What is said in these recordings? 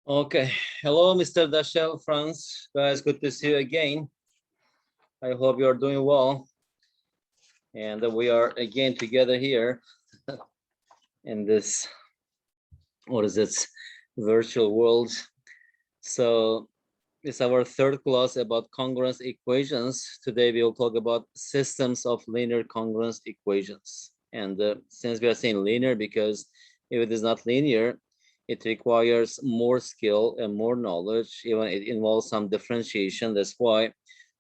Okay, hello, Mr. Dachel, France. Guys, good to see you again. I hope you are doing well. And we are again together here in this, what is it, virtual world. So it's our third class about congruence equations. Today we will talk about systems of linear congruence equations. And since we are saying linear, because if it is not linear, it requires more skill and more knowledge. Even it involves some differentiation. That's why.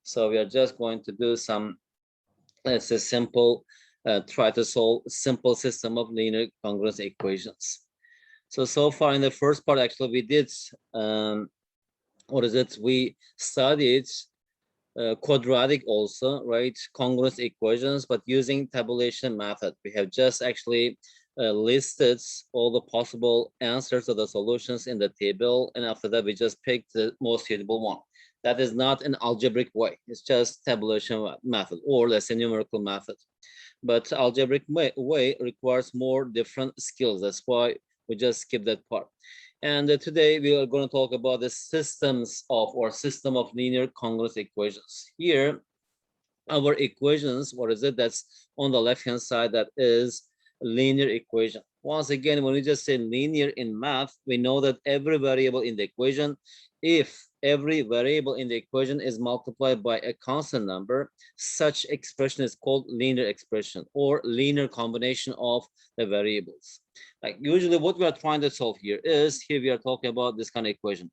So we are just going to do some, let's say, simple, try to solve simple system of linear congruence equations. So far in the first part, actually, we did, we studied quadratic also, right? Congruence equations, but using tabulation method. We have just actually listed all the possible answers of the solutions in the table, and after that we just picked the most suitable one. That is not an algebraic way. It's just tabulation method, or let's say numerical method. But algebraic way requires more different skills. That's why we just skip that part. And today we are going to talk about the systems of, or system of linear congruence equations. Here, our equations, what is it? That's on the left-hand side, that is linear equation. Once again, when we just say linear in math, we know that every variable in the equation, if every variable in the equation is multiplied by a constant number, such expression is called linear expression, or linear combination of the variables. Like usually what we are trying to solve here is, here we are talking about this kind of equation,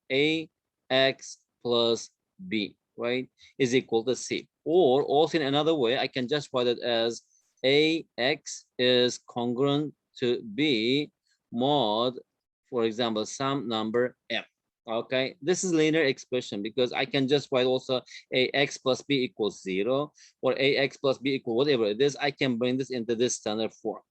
ax plus b, right, is equal to c. Or also in another way, I can just write it as ax is congruent to b mod, for example, some number m. Okay, this is linear expression because I can just write also ax plus b equals 0, or ax plus b equal whatever it is. I can bring this into this standard form.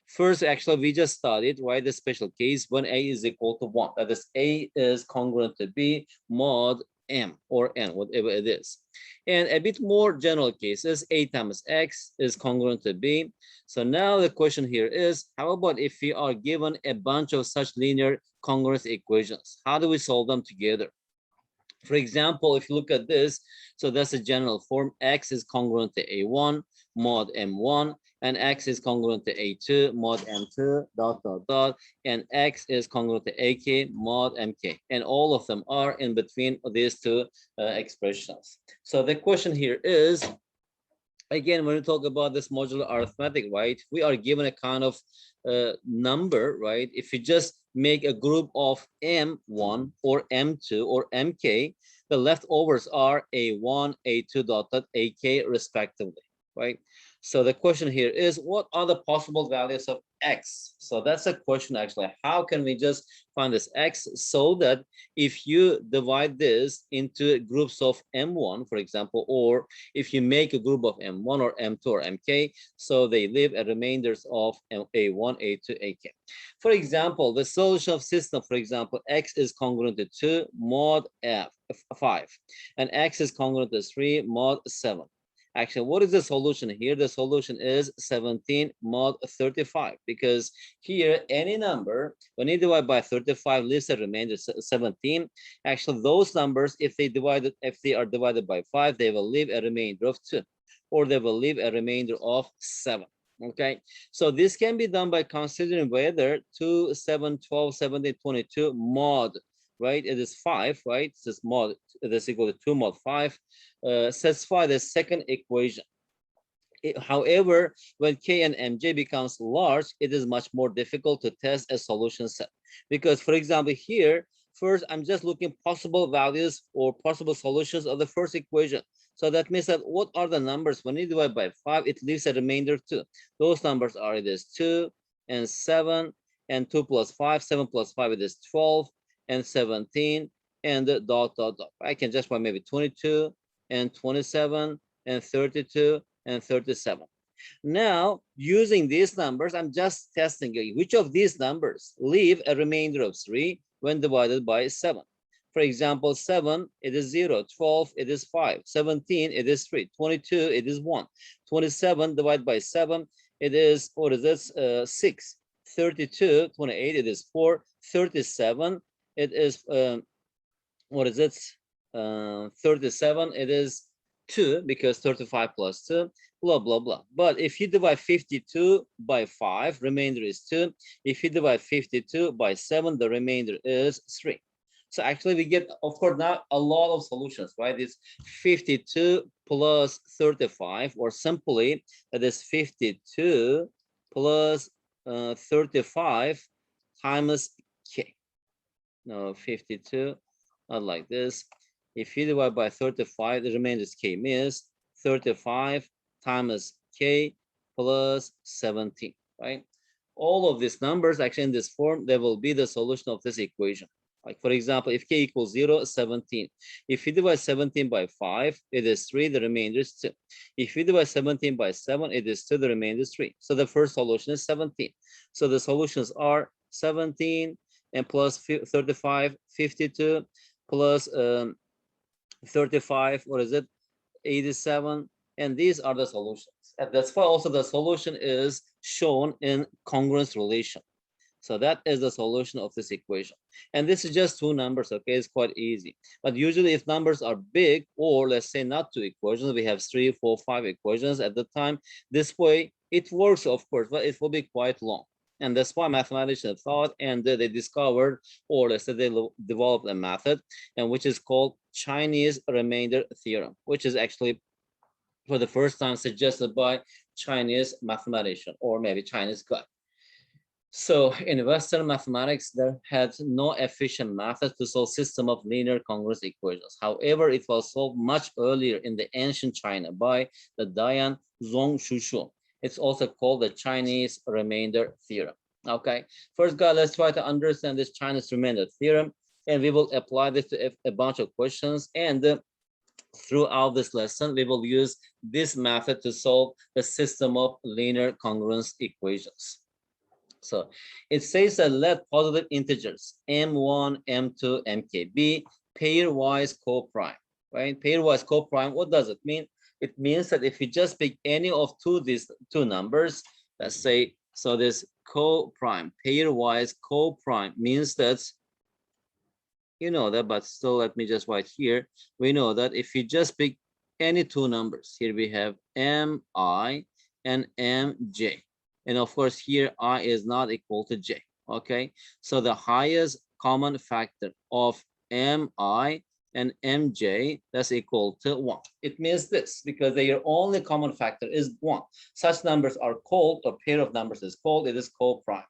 First, actually, we just studied, right, the special case when a is equal to 1. That is, a is congruent to b mod m or n, whatever it is. And a bit more general cases, a times x is congruent to b. So now the question here is, how about if we are given a bunch of such linear congruence equations? How do we solve them together? For example, if you look at this, so that's a general form. X is congruent to a1 mod m1, and x is congruent to a2 mod m2 dot dot dot, and x is congruent to ak mod mk, and all of them are in between these two expressions. So the question here is, again, when we talk about this modular arithmetic, right, we are given a kind of number, right? If you just make a group of m1 or m2 or mk, the leftovers are a1, a2 dot dot ak respectively, right? So the question here is, what are the possible values of x? So that's a question actually. How can we just find this x, so that if you divide this into groups of m1, for example, or if you make a group of m1 or m2 or mk, so they leave a remainders of a1, a2, ak. For example, the solution of system, for example, x is congruent to 2 mod f 5, and x is congruent to 3 mod 7. Actually, what is the solution here? The solution is 17 mod 35, because here any number, when you divide by 35, leaves a remainder 17. Actually, those numbers, if they are divided by 5, they will leave a remainder of 2, or they will leave a remainder of 7. Okay, so this can be done by considering whether 2, 7, 12, 17, 22 mod, right? It is 5, right? This mod, this equal to 2 mod 5. Satisfy the second equation. However, when k and mj becomes large, it is much more difficult to test a solution set. Because, for example, here, first, I'm just looking possible values or possible solutions of the first equation. So that means that what are the numbers? When you divide by 5, it leaves a remainder 2. Those numbers are this 2 and 7 and 2 plus 5, 7 plus 5, it is 12, and 17, and dot, dot, dot. I can just write maybe 22, and 27, and 32, and 37. Now, using these numbers, I'm just testing which of these numbers leave a remainder of 3 when divided by 7. For example, 7, it is 0. 12, it is 5. 17, it is 3. 22, it is 1. 27 divided by 7, it is, what is this? 6. 32, 28, it is 4. 37, it is, what is it? 37, it is 2, because 35 plus 2, blah, blah, blah. But if you divide 52 by 5, remainder is 2. If you divide 52 by 7, the remainder is 3. So actually we get, of course, now a lot of solutions, right? It's 52 plus 35, or simply that is 52 plus 35 times k. No, 52, not like this. If you divide by 35, the remainder is k, means 35 times k plus 17, right? All of these numbers actually in this form, they will be the solution of this equation. Like, for example, if k equals 0, 17. If you divide 17 by 5, it is 3, the remainder is 2. If you divide 17 by 7, it is 2, the remainder is 3. So the first solution is 17. So the solutions are 17 and plus 35, 52, plus 35, what is it? 87. And these are the solutions. And that's why also the solution is shown in congruence relation. So that is the solution of this equation. And this is just two numbers, okay? It's quite easy. But usually if numbers are big, or let's say not two equations, we have 3, 4, 5 equations at the time. This way it works, of course, but it will be quite long. And that's why mathematicians thought, and they discovered, or let's say they developed a method, and which is called Chinese remainder theorem, which is actually for the first time suggested by Chinese mathematician, or maybe Chinese guy. So in Western mathematics, there had no efficient method to solve system of linear congruence equations. However, it was solved much earlier in the ancient China by the Dian Zhongxushu. It's also called the Chinese remainder theorem. Okay, first guys, let's try to understand this Chinese remainder theorem, and we will apply this to a bunch of questions. And throughout this lesson, we will use this method to solve the system of linear congruence equations. So it says that let positive integers m1, m2, mk be pairwise co-prime, right? Pairwise co-prime, what does it mean? It means that if you just pick any of these two numbers, let's say, so this co-prime, pairwise co-prime means that, you know that, but still let me just write here. We know that if you just pick any two numbers, here we have mi and mj. And of course, here I is not equal to j, okay? So the highest common factor of mi and mj, that's equal to 1. It means this, because their only common factor is 1. Such numbers are called, or pair of numbers is called, it is co-prime.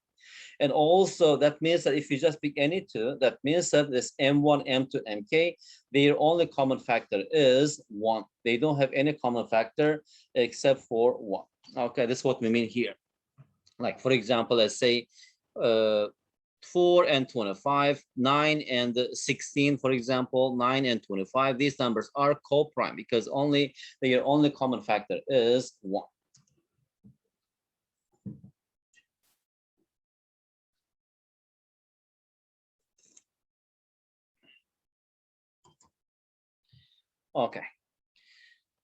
And also that means that if you just pick any two, that means that this m1, m2, mk, their only common factor is 1. They don't have any common factor except for 1. Okay, that's what we mean here. Like, for example, let's say 4 and 25, 9 and 16, for example, 9 and 25, these numbers are co-prime because their only common factor is 1. Okay,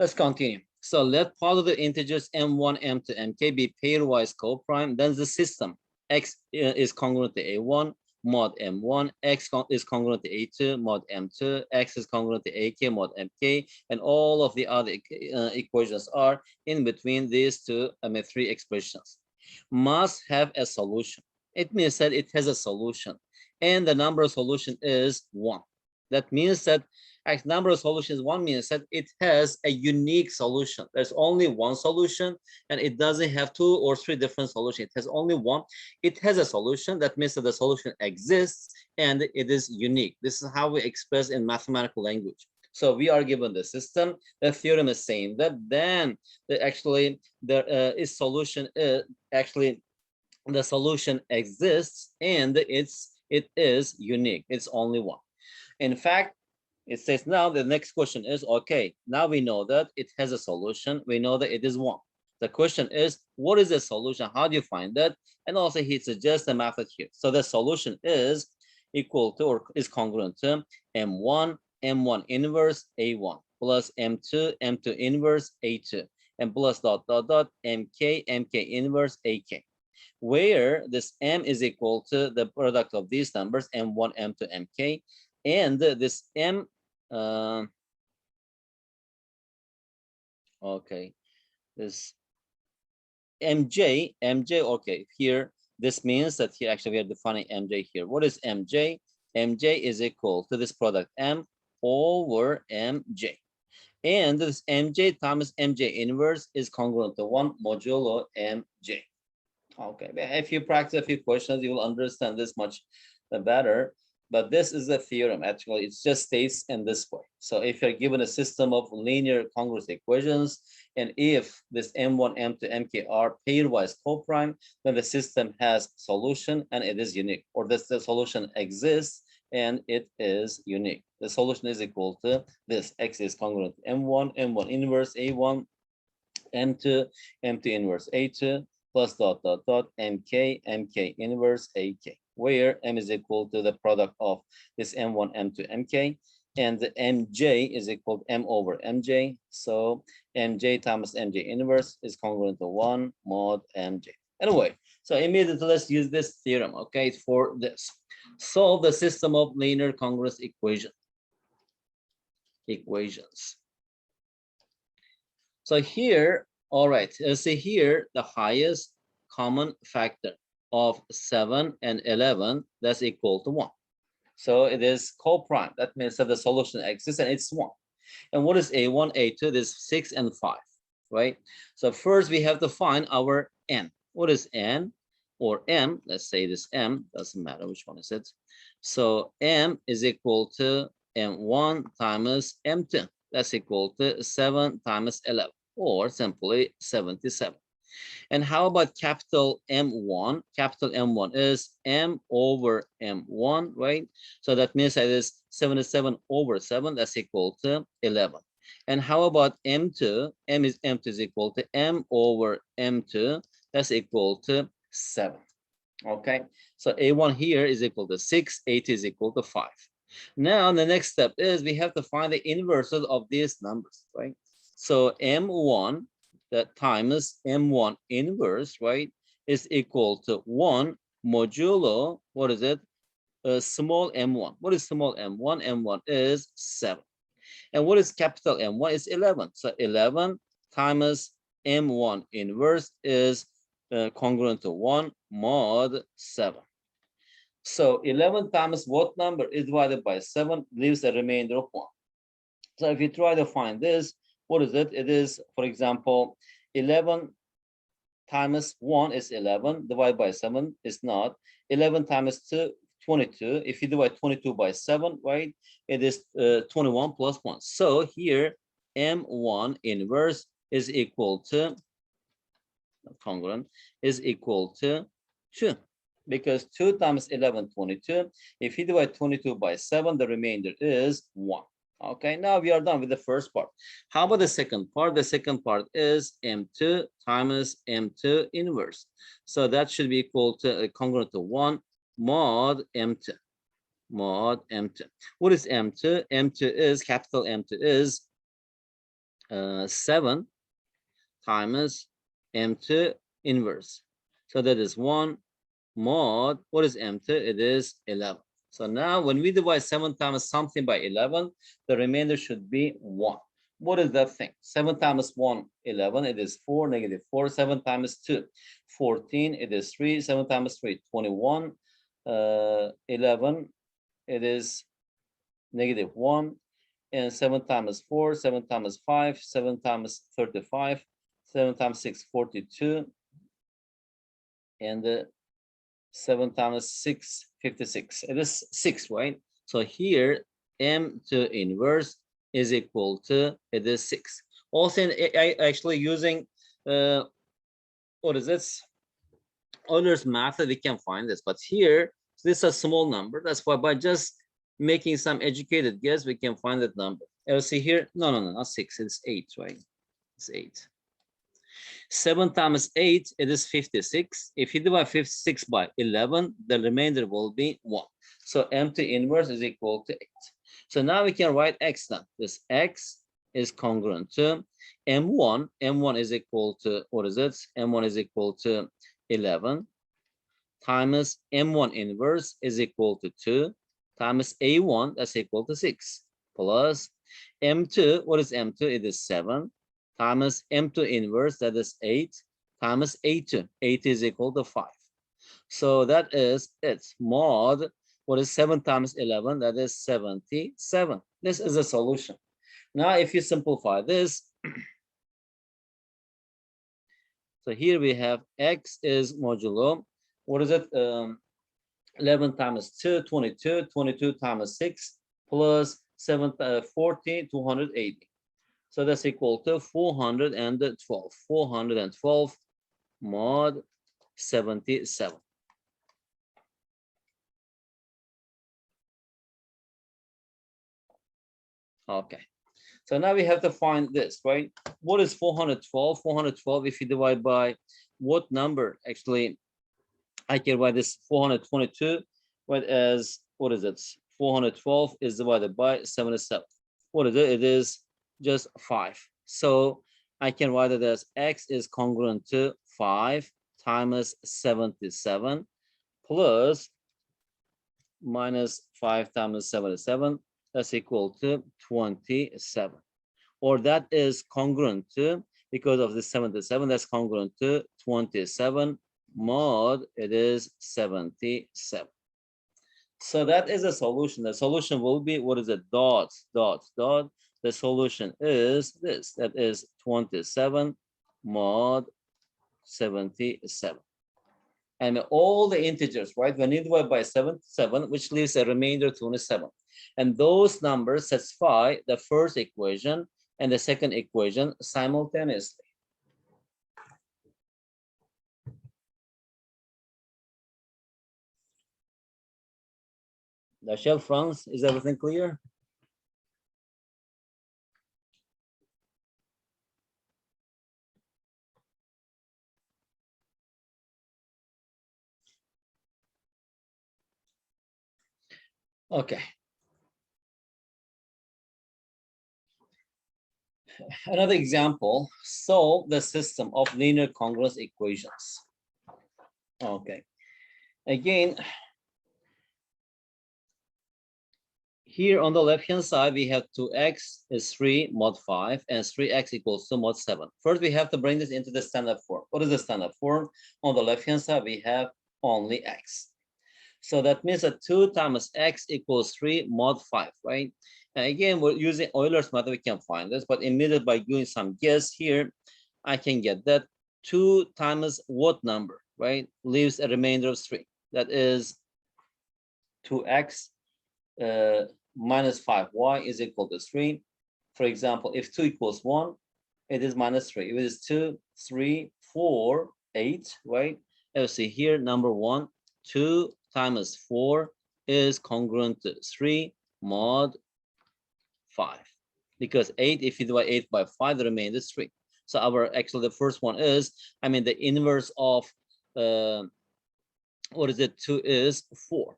let's continue. So let positive integers m1, m2, mk be pairwise co-prime. Then the system x is congruent to a1 mod m1, x is congruent to a2 mod m2, x is congruent to ak mod mk, and all of the other equations are in between these two, three expressions. Must have a solution. It means that it has a solution, and the number of solution is 1. That means that number of solutions 1 means that it has a unique solution. There's only one solution, and it doesn't have 2 or 3 different solutions. It has only one. It has a solution. That means that the solution exists and it is unique. This is how we express in mathematical language. So we are given the system. The theorem is saying that then there is solution actually the solution exists and it is unique. It's only one. In fact, it says now the next question is, okay, now we know that it has a solution. We know that it is one. The question is, what is the solution? How do you find that? And also he suggests a method here. So the solution is equal to or is congruent to M1, M1 inverse A1 plus M2, M2 inverse A2 and plus dot dot dot MK, MK inverse AK, where this M is equal to the product of these numbers M1, M2, MK, and this M, okay, this MJ, okay, here, this means that here actually we are defining MJ here. What is MJ? MJ is equal to this product M over MJ. And this MJ times MJ inverse is congruent to 1 modulo MJ. Okay, if you practice a few questions, you will understand this much better. But this is a theorem, actually. It just states in this way. So if you're given a system of linear congruence equations, and if this M1, M2, MK are pairwise coprime, then the system has solution and it is unique. Or the solution exists and it is unique. The solution is equal to this. X is congruent to M1, M1 inverse A1, M2, M2 inverse A2, plus dot dot dot MK, MK inverse AK, where M is equal to the product of this M1, M2, MK, and the MJ is equal to M over MJ. So MJ times MJ inverse is congruent to 1 mod MJ. Anyway, so immediately let's use this theorem, okay, for this. Solve the system of linear congruence equations. So here, all right, let's see here, the highest common factor of 7 and 11, that's equal to 1. So it is co-prime. That means that the solution exists and it's 1. And what is A1, A2? This is 6 and 5, right? So first we have to find our N. What is N or M? Let's say this M, doesn't matter which one is it. So M is equal to M1 times M2. That's equal to 7 times 11, or simply 77. And how about capital M1? Capital M1 is M over M1, right? So that means that is 77 over 7, that's equal to 11. And how about M2? M2 is equal to M over M2, that's equal to 7. Okay, so A1 here is equal to 6, A2 is equal to 5. Now the next step is we have to find the inverses of these numbers, right? So M1 that times M1 inverse, right, is equal to 1 modulo, what is it? Small m1. What is small m1? M1 is 7. And what is capital M1? Is 11. So 11 times M1 inverse is congruent to 1 mod 7. So 11 times what number is divided by 7 leaves a remainder of 1. So if you try to find this, what is it? It is, for example, 11 times 1 is 11, divided by 7 is not. 11 times 2, 22. If you divide 22 by 7, right, it is 21 plus 1. So here, M1 inverse is equal to, congruent, is equal to 2. Because 2 times 11, 22. If you divide 22 by 7, the remainder is 1. Okay, now we are done with the first part. How about the second part? The second part is M2 times M2 inverse. So that should be equal to congruent to 1 mod M2. Mod M2. What is M2? M2 is, capital M2 is 7 times M2 inverse. So that is 1 mod, what is M2? It is 11. So now when we divide 7 times something by 11, the remainder should be 1. What is that thing? 7 times 1, 11, it is 4, negative 4. 7 times 2, 14, it is 3. 7 times 3, 21. 11, it is negative 1. And 7 times 4, 7 times 5, 7 times 35. 7 times 6, 42. And 7 times 6, 56. It is 6, right? So here, M2 inverse is equal to, it is 6. Also, actually using, what is this? Euler's method, we can find this, but here, this is a small number. That's why by just making some educated guess, we can find that number. I'll see here, no, not 6, it's 8, right? It's 8. 7 times 8, it is 56. If you divide 56 by 11, the remainder will be 1. So empty inverse is equal to 8. So now we can write x now. This x is congruent to m1. m1 is equal to, what is it? m1 is equal to 11 times m1 inverse is equal to 2 times a1, that's equal to 6, plus m2, what is m2? It is 7 times m2 inverse, that is 8, times a2. 8 is equal to 5. So that is it. Mod, what is 7 times 11? That is 77. This is a solution. Now, if you simplify this, so here we have x is modulo, what is it? 11 times 2, 22, 22 times 6, plus 7, 40, 280. So that's equal to 412. 412 mod 77. Okay. So now we have to find this, right? What is 412? 412, if you divide by what number? Actually, I can write this 422, whereas, what is it? 412 is divided by 77. What is it? It is just 5. So I can write it as x is congruent to 5 times 77 plus minus 5 times 77. That's equal to 27. Or that is congruent to, because of the 77, that's congruent to 27 mod, it is 77. So that is a solution. The solution will be, what is it? Dot. The solution is this, that is 27 mod 77. And all the integers, right? When you divide by 77, which leaves a remainder 27. And those numbers satisfy the first equation and the second equation simultaneously. Rachel, France, is everything clear? Okay. Another example, solve the system of linear congruence equations. Okay. Again, here on the left-hand side, we have 2x is 3 mod 5 and 3x equals to mod 7. First, we have to bring this into the standard form. What is the standard form? On the left-hand side, we have only x. So that means that 2 times x equals 3 mod 5, right? And again, we're using Euler's method, we can find this, but immediately by doing some guess here, I can get that 2 times what number, right? Leaves a remainder of 3. That is 2x minus 5y is equal to 3. For example, if 2 equals 1, it is minus 3. If it is 2, 3, 4, 8, right? Let's see here, number 1, 2 times 4 is congruent to 3 mod 5. Because 8, if you divide 8 by 5, the remainder is 3. So our, actually, the first one is, I mean, the inverse of, what is it, 2 is 4.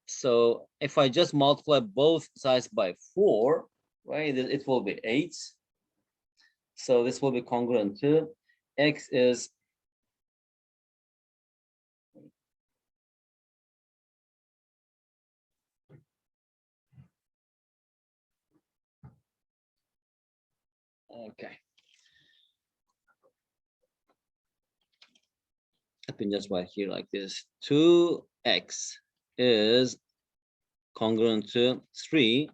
So if I just multiply both sides by 4, right, it will be 8. So this will be congruent to x is okay. I can just write here like this. 2x is congruent to 3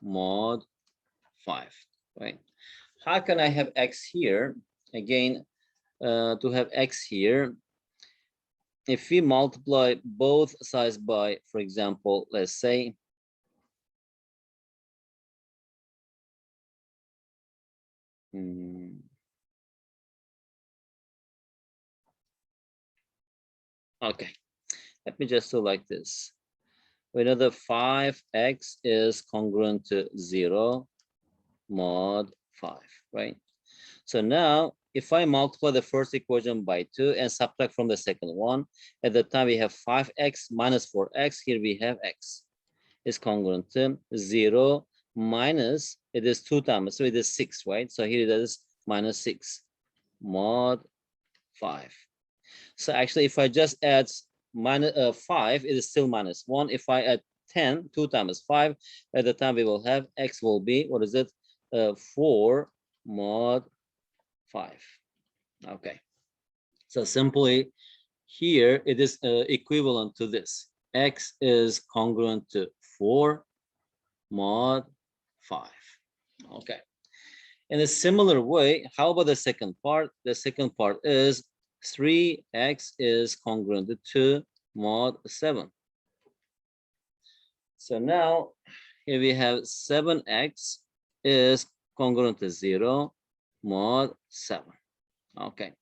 mod 5, right? How can I have x here? Again, to have x here, if we multiply both sides by, for example, let's say, Okay, let me just do like this. We know that 5x is congruent to 0 mod 5, right? So now, if I multiply the first equation by 2 and subtract from the second one, at the time we have 5x minus 4x, here we have x is congruent to 0 minus, it is 2 times, so it is 6, right? So here it is minus 6 mod 5. So actually, if I just add minus 5, it is still minus 1. If I add 10, 2 times 5, at the time we will have x will be, what is it? 4 mod 5. Okay. So simply here it is equivalent to this. X is congruent to 4 mod 5. Okay. In a similar way, how about the second part? The second part is 3x is congruent to 2 mod 7. So now here we have 7x is congruent to 0 mod 7. Okay.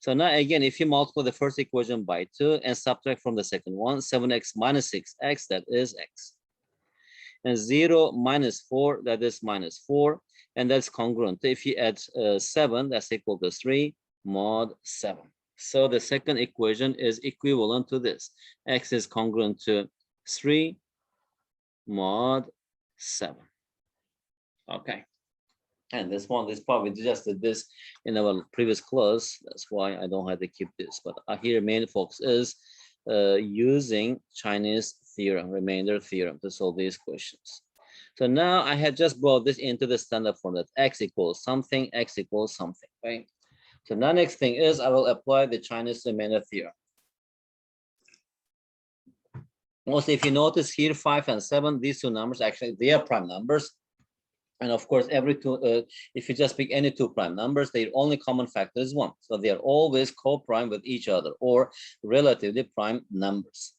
So now again, if you multiply the first equation by 2 and subtract from the second one, 7x minus 6x, that is x. And 0 minus 4, that is minus 4. And that's congruent. If you add 7, that's equal to 3 mod 7. So the second equation is equivalent to this. X is congruent to 3 mod 7. Okay. And this part, we just did this in our previous class. That's why I don't have to keep this. But here, main focus is using Chinese theorem, remainder theorem, to solve these questions. So now I had just brought this into the standard form that x equals something, right? So now next thing is I will apply the Chinese remainder theorem. Also, if you notice here, 5 and 7, these two numbers, actually, they are prime numbers. And of course, every two, if you just pick any two prime numbers, their only common factor is 1. So they are always co-prime with each other or relatively prime numbers.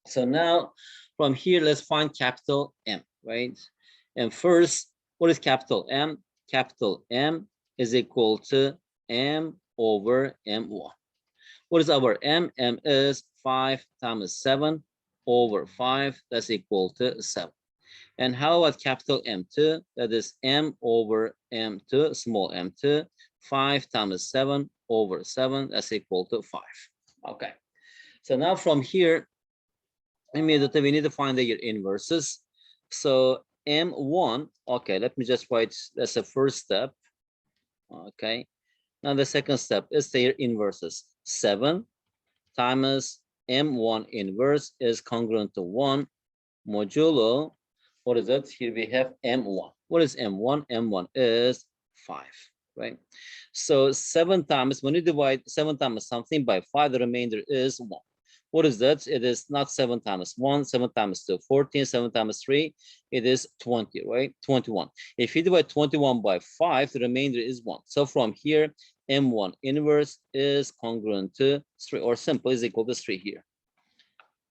So now from here, let's find capital M, right? And first, what is capital M? Capital M is equal to M over M1. What is our M? M is 5 times 7 over 5. That's equal to 7. And how about capital M2? That is M over M2, small m2, 5 times 7 over 7, that's equal to 5. Okay. So now from here, immediately we need to find the inverses. So M1, okay, let me just write, that's the first step. Okay. Now the second step is their inverses. 7 times M1 inverse is congruent to 1 modulo, what is it? Here we have M1. What is M1? M1 is 5, right? So 7 times, when you divide 7 times something by 5, the remainder is 1. What is that? It is not 7 times 1, 7 times 2, 14, 7 times 3, it is 20, right? 21. If you divide 21 by 5, the remainder is 1. So from here, M1 inverse is congruent to 3, or simple is equal to 3 here.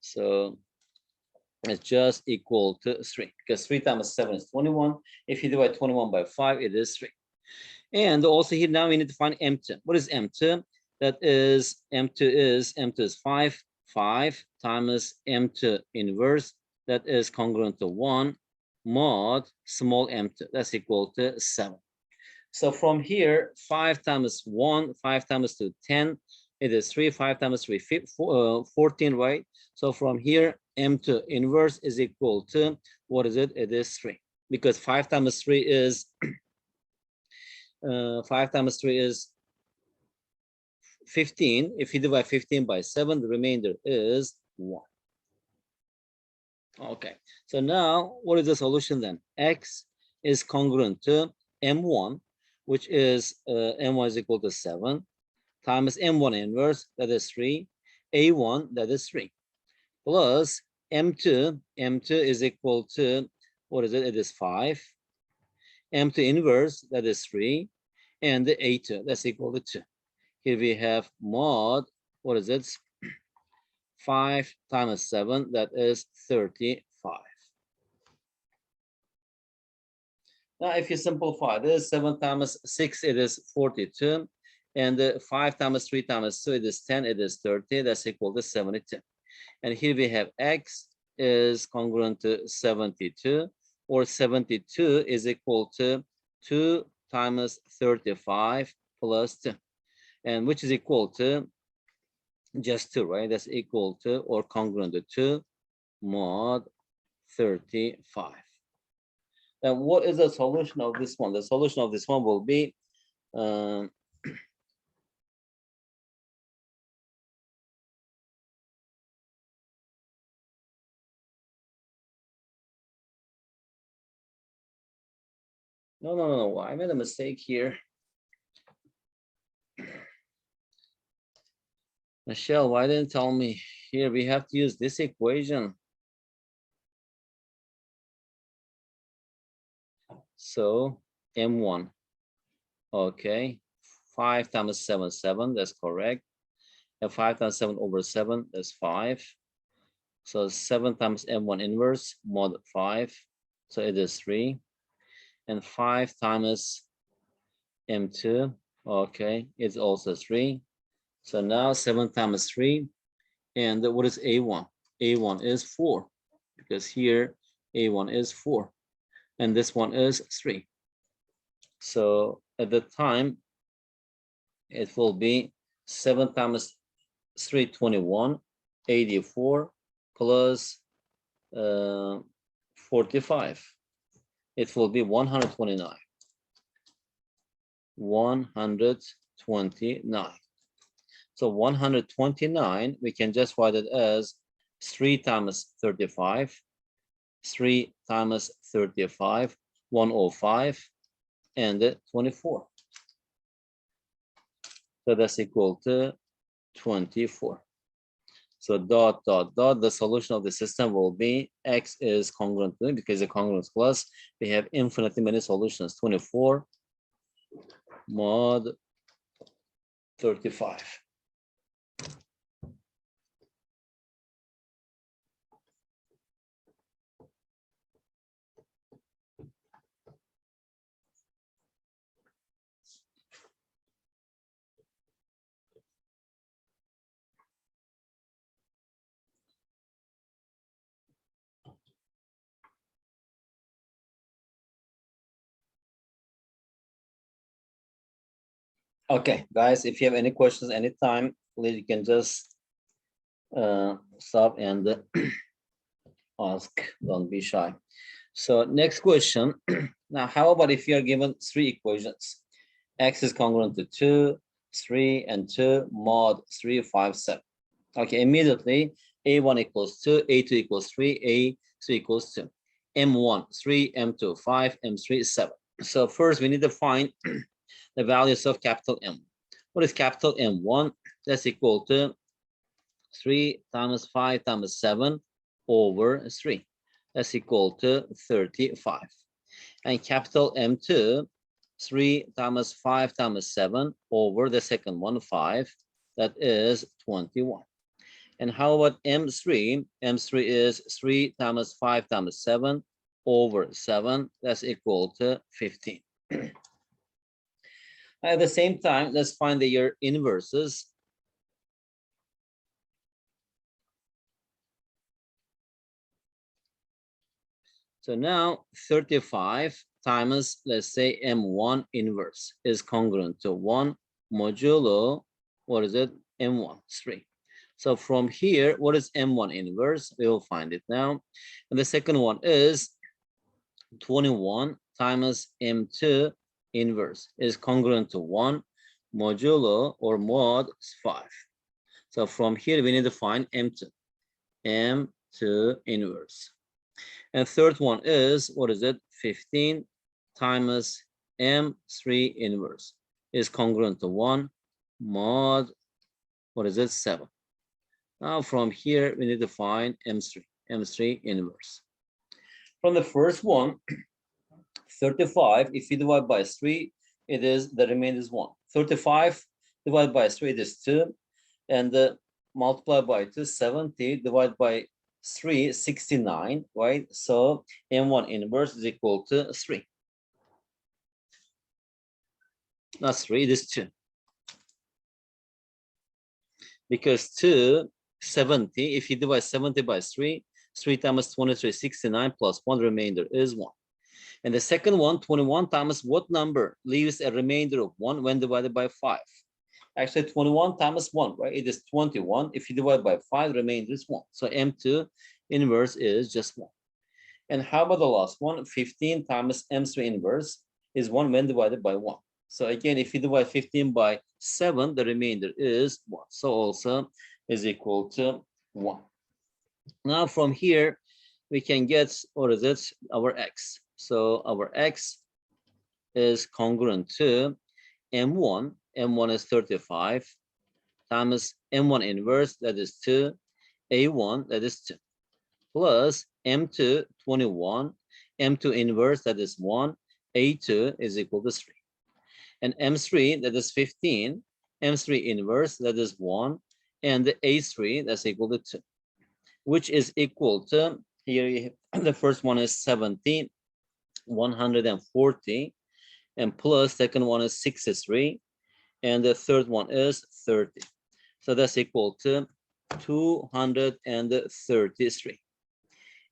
So it's just equal to 3, because 3 times 7 is 21. If you divide 21 by 5, it is 3. And also here now we need to find M2. What is M2? That is M2 is 5. 5 times M2 inverse, that is congruent to 1 mod small m2. That's equal to 7. So from here, 5 times 1, 5 times 2, 10. It is 3, 5 times 3, 14, right? So from here, M2 inverse is equal to, what is it? It is 3. Because 5 times 3 is, 5 times 3 is 15. If you divide 15 by 7, the remainder is 1. Okay, so now what is the solution then? X is congruent to M1, which is M1 is equal to 7, times M1 inverse, that is 3, A1, that is 3, plus M2 is equal to, what is it? It is 5, M2 inverse, that is 3, and the A2, that's equal to 2. Here we have mod, what is it? 5 times 7, that is 35. Now, if you simplify this, 7 times 6, it is 42. And 5 times 3 times 2, it is 10, it is 30, that's equal to 72. And here we have x is congruent to 72, or 72 is equal to 2 times 35 plus 2, and which is equal to just 2, right? That's equal to or congruent to 2 mod 35. And what is the solution of this one? The solution of this one will be no, I made a mistake here. Michelle, why didn't tell me? Here we have to use this equation. So M1, okay, 5 times 7, 7, that's correct. And 5 times 7 over 7, that's 5. So 7 times M1 inverse mod 5, so it is 3. And 5 times M2, okay, it's also 3. So now 7 times 3, and what is A1? A1 is 4, because here A1 is 4, and this one is 3. So at the time, it will be 7 times 3, 21, 84 plus 45. It will be 129. 129. So 129, we can just write it as 3 times 35, 3 times 35, 105, and 24. So that's equal to 24. So dot, dot, dot, the solution of the system will be x is congruent to, because the congruence class, we have infinitely many solutions, 24 mod 35. Okay, guys, if you have any questions anytime, please you can just stop and ask. Don't be shy. So next question. Now, how about if you are given 3 equations? X is congruent to 2, 3, and 2 mod 3, 5, 7. Okay, immediately A1 equals 2, A2 equals 3, A3 equals 2. M1, 3, M2, 5, M3, 7. So first we need to find the values of capital M. What is capital M1? That's equal to 3 times 5 times 7 over 3. That's equal to 35. And capital M2, 3 times 5 times 7 over the second one, 5. That is 21. And how about M3? M3 is 3 times 5 times 7 over 7. That's equal to 15. At the same time, let's find their inverses. So now 35 times, let's say, M1 inverse is congruent to 1 modulo, what is it? M1, 3. So from here, what is M1 inverse? We will find it now. And the second one is 21 times M2 inverse is congruent to 1 modulo or mod 5. So from here, we need to find M2 inverse. And third one is, what is it? 15 times M3 inverse is congruent to 1 mod, what is it? 7. Now from here, we need to find M3 inverse. From the first one, 35, if you divide by 3, it is, the remainder is 1. 35 divided by 3, it is 2. And multiply by 2, 70, divided by 3, 69, right? So M1 inverse is equal to 3. Not 3, it is 2. because 70, if you divide 70 by 3, 3 times 23, 69 plus 1, remainder is 1. And the second one, 21 times what number leaves a remainder of 1 when divided by 5? Actually, 21 times 1, right? It is 21. If you divide by 5, remainder is 1. So M2 inverse is just 1. And how about the last one? 15 times M3 inverse is 1 when divided by 1. So again, if you divide 15 by 7, the remainder is 1. So also is equal to 1. Now from here, we can get, what is it? Our x. So our x is congruent to M1. M1 is 35 times M1 inverse, that is 2, A1, that is 2, plus M2, 21, M2 inverse, that is 1, A2 is equal to 3. And M3, that is 15, M3 inverse, that is 1, and the A3, that's equal to 2, which is equal to, here the first one is 70, 140, and plus second one is 63, and the third one is 30. So that's equal to 233.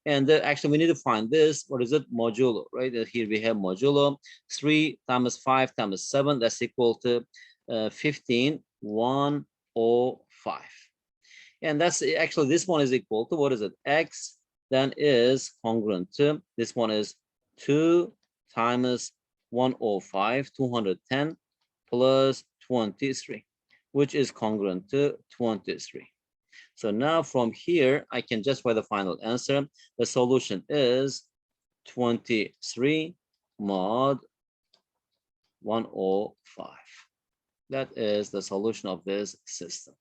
And actually, we need to find this. What is it? Modulo, right? Here we have modulo. 3 times 5 times 7, that's equal to 15, 105. And that's actually, this one is equal to, what is it? X then is congruent to, this one is 2 times 105, 210 plus 23, which is congruent to 23. So now from here, I can just write the final answer. The solution is 23 mod 105. That is the solution of this system.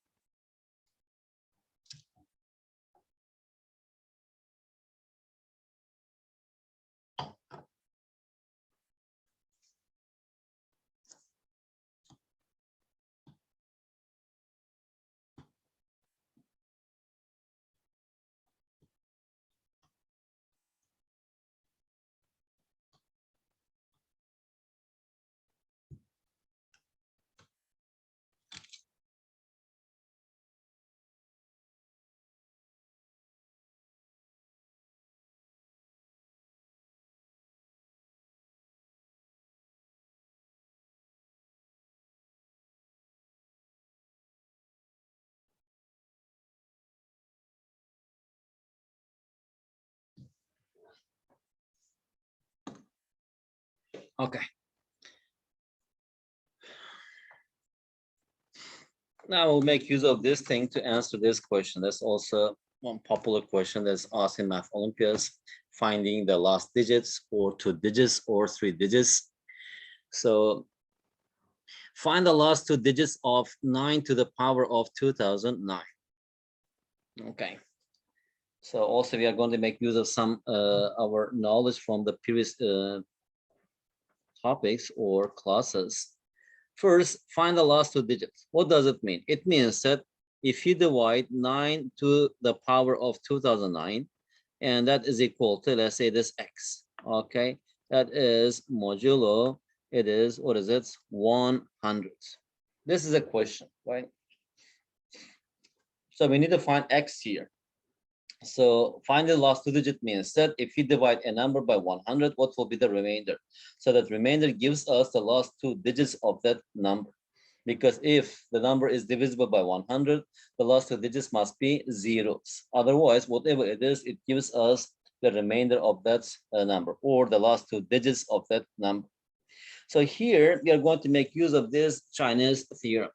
Okay. Now we'll make use of this thing to answer this question. That's also one popular question that's asked in Math Olympiads, finding the last digits or 2 digits or 3 digits. So find the last 2 digits of 9 to the power of 2009. Okay. So also we are going to make use of some our knowledge from the previous topics or classes. First, find the last 2 digits. What does it mean? It means that if you divide 9 to the power of 2009, and that is equal to, let's say, this x, okay? That is modulo, it is, what is it? 100. This is a question, right? So we need to find x here. So find the last 2 digit means that if you divide a number by 100, what will be the remainder? So that remainder gives us the last 2 digits of that number. Because if the number is divisible by 100, the last 2 digits must be zeros. Otherwise, whatever it is, it gives us the remainder of that number, or the last 2 digits of that number. So here we are going to make use of this Chinese theorem.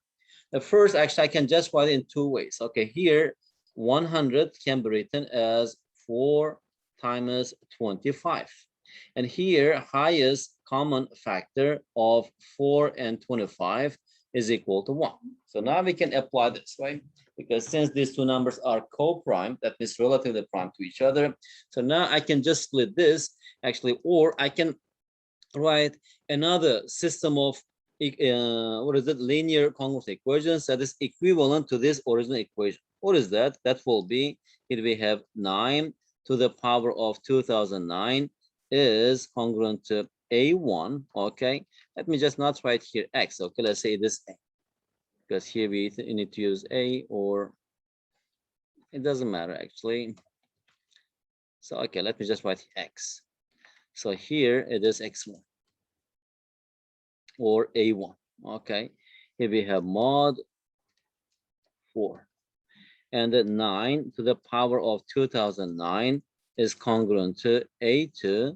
The first, actually, I can just write it in 2 ways. Okay, here 100 can be written as 4 times 25. And here, highest common factor of 4 and 25 is equal to 1. So now we can apply this, right? Because since these 2 numbers are co-prime, that means relatively prime to each other. So now I can just split this, actually, or I can write another system of what is it, linear congruence equations that is equivalent to this original equation. What is that? That will be, here we have 9 to the power of 2009 is congruent to A1, okay? Let me just not write here X, okay? Let's say this A, because here we need to use a, or it doesn't matter actually. So okay, let me just write x. So here it is x1 or a1. Okay, here we have mod 4, and the 9 to the power of 2009 is congruent to a2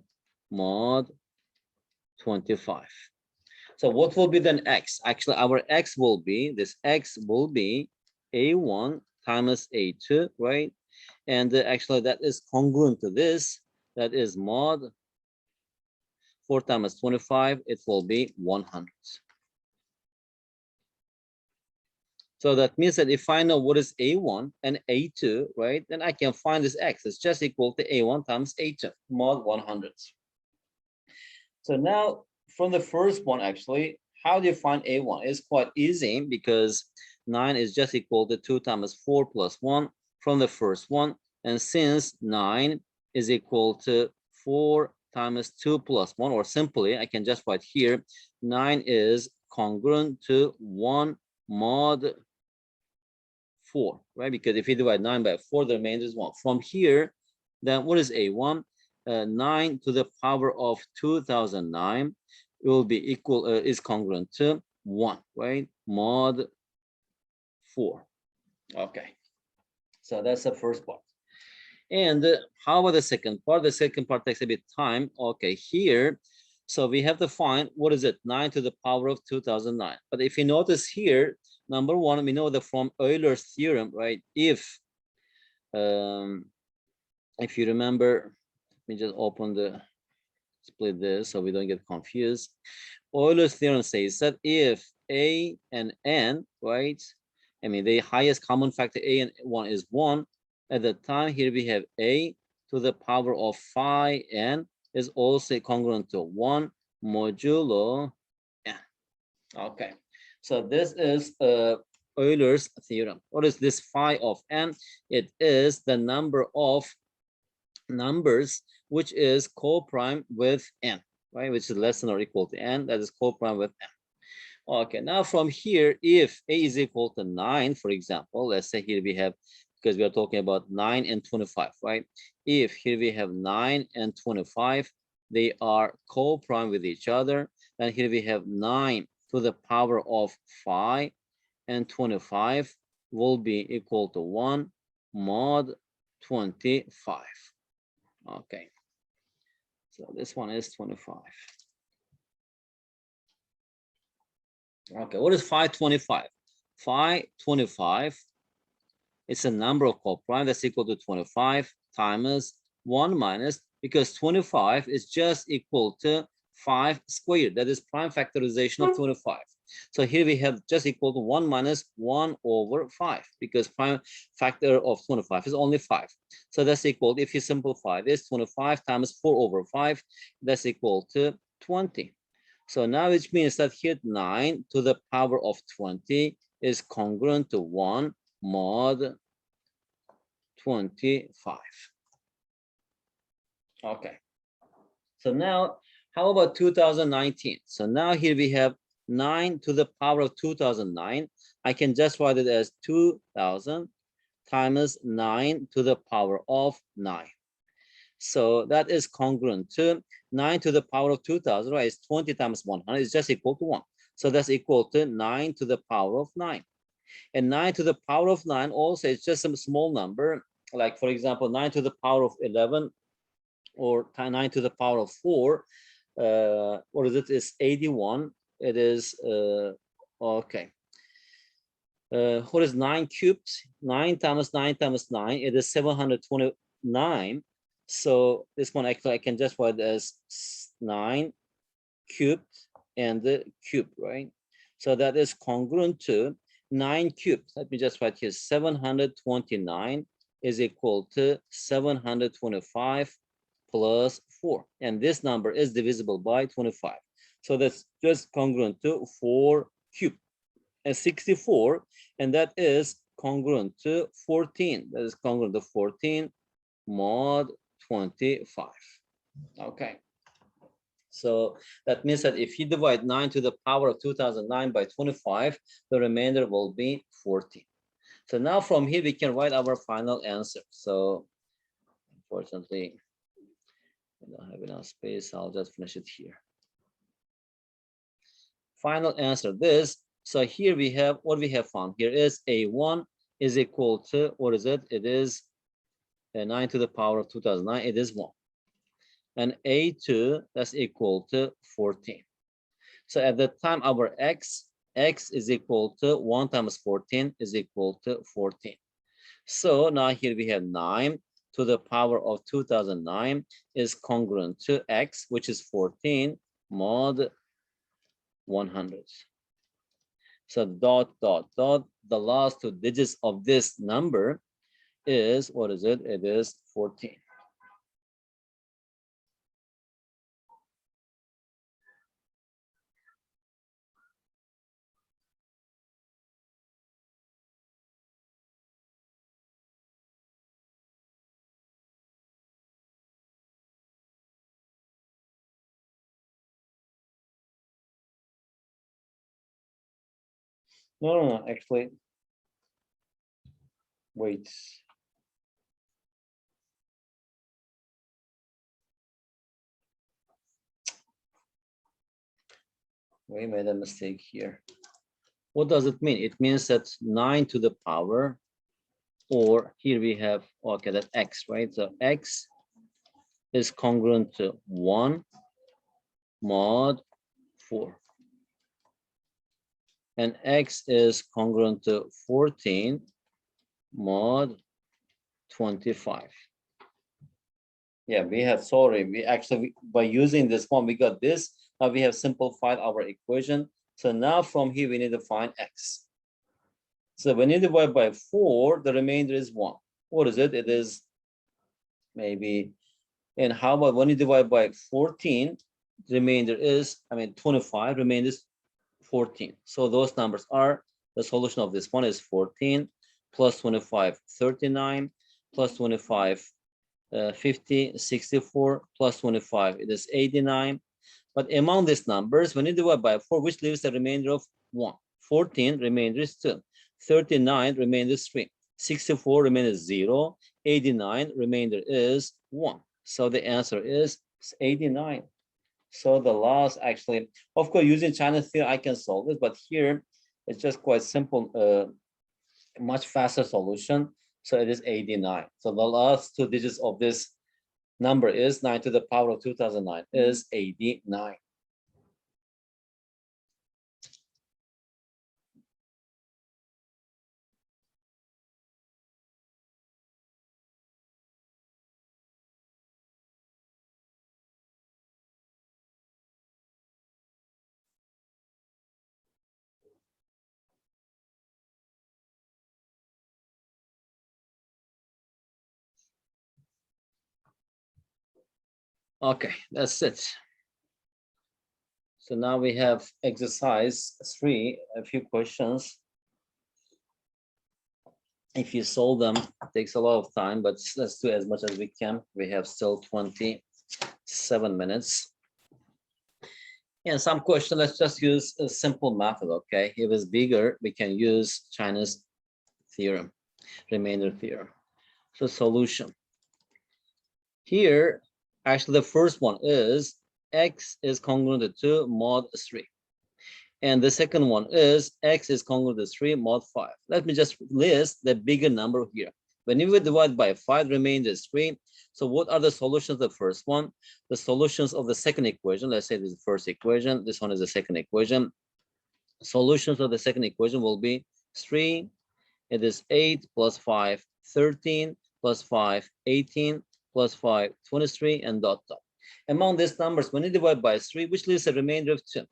mod 25. So what will be then x? Actually, our x will be, this x will be a1 times a2, right? And actually that is congruent to this. That is mod 4 times 25. It will be 100. So that means that if I know what is a1 and a2, right, then I can find this x. It's just equal to a1 times a2, mod 100. So now from the first one, actually, how do you find a1? It's quite easy because 9 is just equal to 2 times 4 plus 1 from the first one. And since 9 is equal to 4 times 2 plus 1, or simply, I can just write here, 9 is congruent to 1 mod 4, right? Because if you divide 9 by 4, the remainder is 1. From here, then what is a1? 9 to the power of 2009 will be equal, is congruent to 1, right? Mod 4. Okay, so that's the first part. And how about the second part? The second part takes a bit time. Okay, here, so we have to find, what is it? 9 to the power of 2009. But if you notice here, number one, we know that from Euler's theorem, right? If you remember, let me just open the, split this so we don't get confused. Euler's theorem says that if a and n, right? I mean, the highest common factor a and 1 is 1. At the time here we have a to the power of phi n is also congruent to 1 modulo n. Okay, so this is Euler's theorem. What is this phi of n? It is the number of numbers which is co-prime with n, right? Which is less than or equal to n, that is co-prime with n. Okay, now from here, if a is equal to 9, for example, let's say here we have, because we are talking about 9 and 25, right? If here we have 9 and 25, they are co-prime with each other. And here we have 9 to the power of phi, and 25 will be equal to 1 mod 25. Okay, so this one is 25. Okay, what is phi 25? Phi 25, it's a number of coprime that's equal to 25 times 1 minus, because 25 is just equal to 5 squared. That is prime factorization of 25. So here we have just equal to 1 minus 1 over 5, because prime factor of 25 is only 5. So that's equal, if you simplify this, 25 times 4 over 5, that's equal to 20. So now it means that here 9 to the power of 20 is congruent to 1 mod 25. Okay. So now, how about 2019? So now here we have 9 to the power of 2009. I can just write it as 2000 times 9 to the power of 9. So that is congruent to 9 to the power of 2000, right? It's 20 times 100 is just equal to 1. So that's equal to 9 to the power of 9. And 9 to the power of 9 also is just some small number. Like, for example, 9 to the power of 11 or 9 to the power of 4. What is it? It's 81. It is, okay. What is 9 cubed? 9 times 9 times 9. It is 729. So this one actually I can just write as 9 cubed and the cube, right? So that is congruent to 9 cubed. Let me just write here, 729 is equal to 725 plus 4. And this number is divisible by 25. So that's just congruent to 4 cubed and 64. And that is congruent to 14. That is congruent to 14 mod 25. Okay, So that means that if you divide 9 to the power of 2009 by 25, the remainder will be 14. So now from here, we can write our final answer. So unfortunately, I don't have enough space. I'll just finish it here. Final answer this. So here we have what we have found. Here is A1 is equal to, what is it? It is 9 to the power of 2009. It is 1. And A2, that's equal to 14. So at that time, our x is equal to 1 times 14 is equal to 14. So now here we have 9 to the power of 2009 is congruent to x, which is 14 mod 100. So dot, dot, dot, the last 2 digits of this number is, what is it? It is 14. No, actually, wait. We made a mistake here. What does it mean? It means that 9 to the power, or here we have, okay, that x, right? So x is congruent to 1 mod 4. And x is congruent to 14 mod 25. Yeah, we have, sorry, we actually, by using this one, we got this. Now we have simplified our equation. So now from here, we need to find x. So when you divide by 4, the remainder is 1. What is it? It is maybe, and how about when you divide by 14, the remainder is, 25, remainder is 14. So those numbers are, the solution of this one is 14 plus 25, 39, plus 25, 50, 64, plus 25, it is 89. But among these numbers, when you divide by 4, which leaves the remainder of 1? 14, remainder is 2. 39, remainder is 3. 64, remainder is 0. 89, remainder is 1. So the answer is 89. So the last, actually, of course, using Chinese theorem, I can solve it, but here it's just quite simple, much faster solution. So it is 89. So the last 2 digits of this number is 9 to the power of 2009 is 89. Okay, that's it. So now we have exercise 3, a few questions. If you solve them, it takes a lot of time, but let's do as much as we can. We have still 27 minutes. And some question, let's just use a simple method, okay? If it's bigger, we can use Chinese theorem, remainder theorem. So solution. Here, actually the first one is x is congruent to mod 3. And the second one is x is congruent to 3 mod 5. Let me just list the bigger number here. When you divide by 5, remainder is 3. So what are the solutions of the first one? The solutions of the second equation, let's say this is the first equation, this one is the second equation. Solutions of the second equation will be 3, it is 8 plus 5, 13, plus 5, 18, plus 5, 23, and dot dot. Among these numbers, when you divide by 3, which leaves a remainder of 2.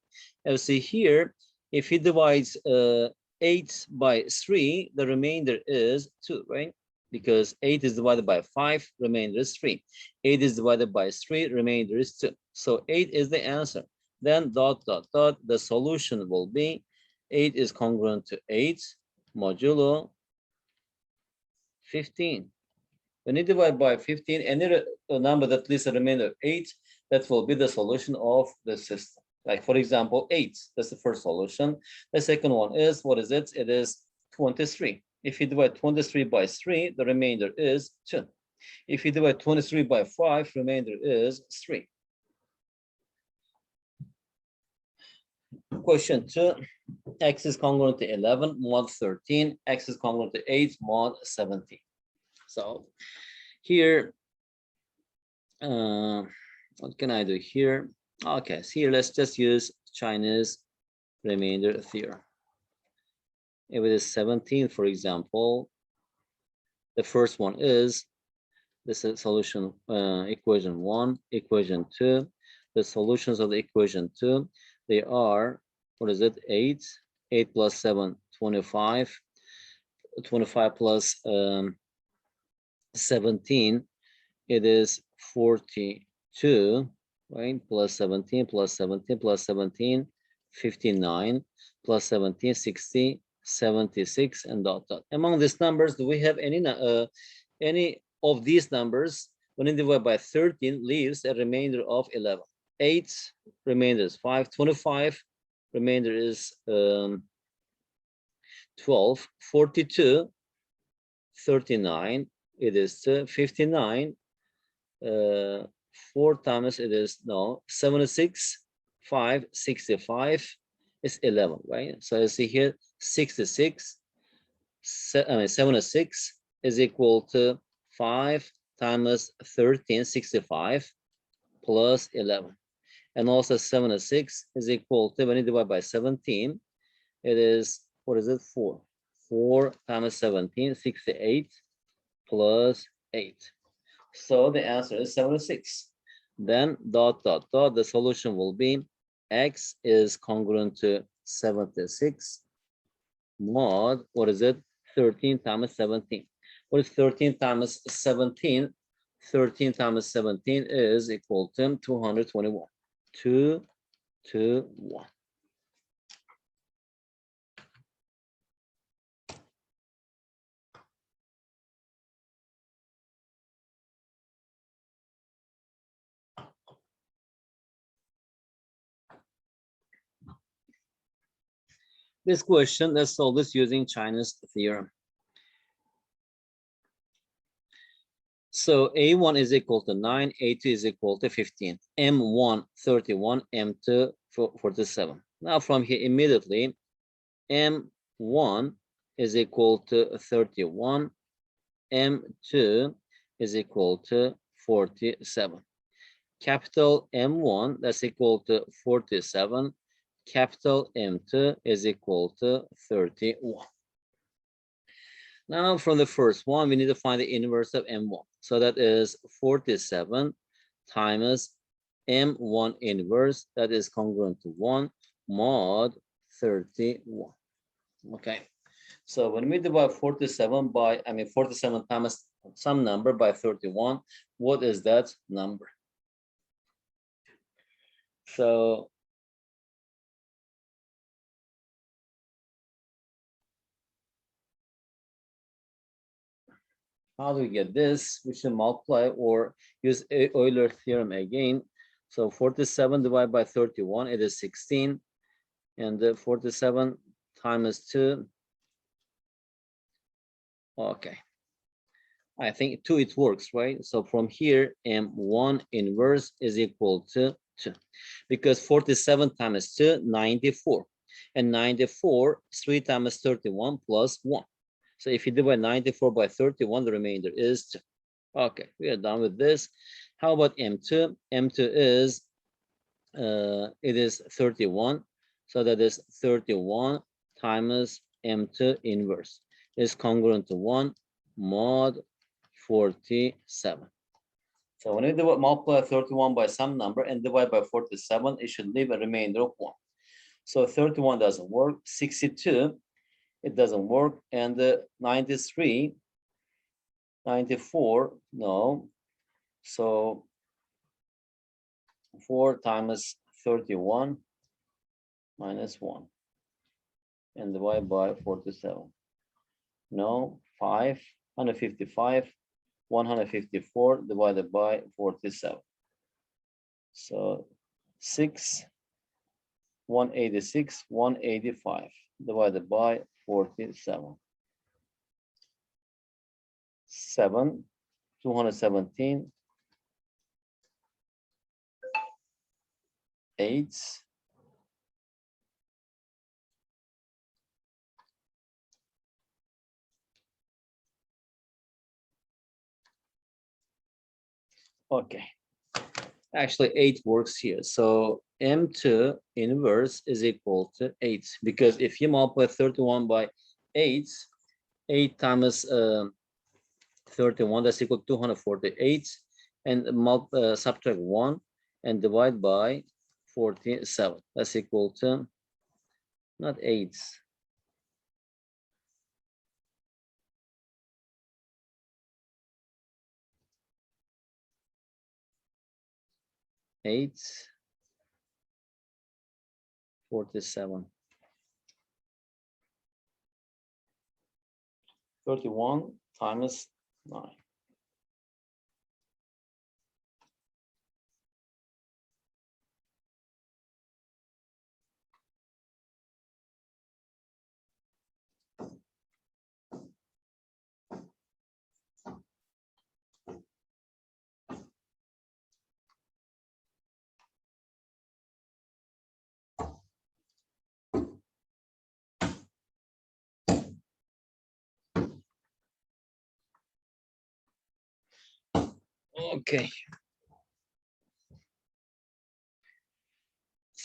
As see here, if he divides 8 by 3, the remainder is 2, right? Because 8 is divided by 5, remainder is 3. 8 is divided by 3, remainder is 2. So 8 is the answer. Then dot, dot, dot, the solution will be 8 is congruent to 8 modulo 15. When you divide by 15, any number that leaves a remainder of 8, That will be the solution of the system. Like for example, 8, that's the first solution. The second one is, what is it? It is 23. If you divide 23 by 3, the remainder is 2. If you divide 23 by 5, remainder is 3. Question 2, x is congruent to 11 mod 13, x is congruent to 8 mod 17. So here, what can I do here? Okay, so here let's just use Chinese remainder theorem. If it is 17, for example, the first one is this is solution equation 1, equation 2. The solutions of the equation 2, they are, what is it? 8 plus 7, 25. 25 plus 17, it is 42, right? Plus 17, plus 17, plus 17, 59, plus 17, 60, 76, and dot dot. Among these numbers, do we have any of these numbers when you divide by 13 leaves a remainder of 11? 8 remainder is 5, 25 remainder is 12, 42, 39, it is 59, 4 times it is, no, 76, 5, 65 is 11, right? So you see here, 66, 76 is equal to 5 times 13, 65, plus 11. And also 76 is equal to, when you divide by 17, it is, what is it, 4. 4 times 17, 68, plus 8. So the answer is 76. Then dot, dot, dot, the solution will be x is congruent to 76 mod, what is it, 13 times 17. What is 13 times 17? 13 times 17 is equal to 221. 221. This question, let's solve this using Chinese theorem. So A1 is equal to 9, A2 is equal to 15, M1 31, M2 47. Now from here immediately, M1 is equal to 31, M2 is equal to 47. Capital M1, that's equal to 47. Capital M2 is equal to 31. Now from the first one, we need to find the inverse of M1. So that is 47 times M1 inverse, that is congruent to 1 mod 31. Okay. So when we divide 47 by, 47 times some number by 31, what is that number? So how do we get this? We should multiply or use Euler theorem again. So 47 divided by 31, it is 16. And 47 times 2. Okay. I think 2, it works, right? So from here, M1 inverse is equal to 2. Because 47 times 2, 94. And 94, 3 times 31 plus 1. So if you divide 94 by 31, the remainder is 2. Okay, we are done with this. How about M2? M2 is, it is 31. So that is 31 times M2 inverse is congruent to 1 mod 47. So when we multiply 31 by some number and divide by 47, it should leave a remainder of 1. So 31 doesn't work. 62, it doesn't work. And 93, 94, no. So 4 times 31 minus 1 and divide by 47. No, 5, 155, 154 divided by 47. So 6, 186, 185 divided by 47. 7, 217, 8, okay. Actually, 8 works here. So M2 inverse is equal to 8. Because if you multiply 31 by 8, 8 times 31, that's equal to 248. And subtract 1 and divide by 47. That's equal to, not 8. 8, 47. 31 times 9. Okay.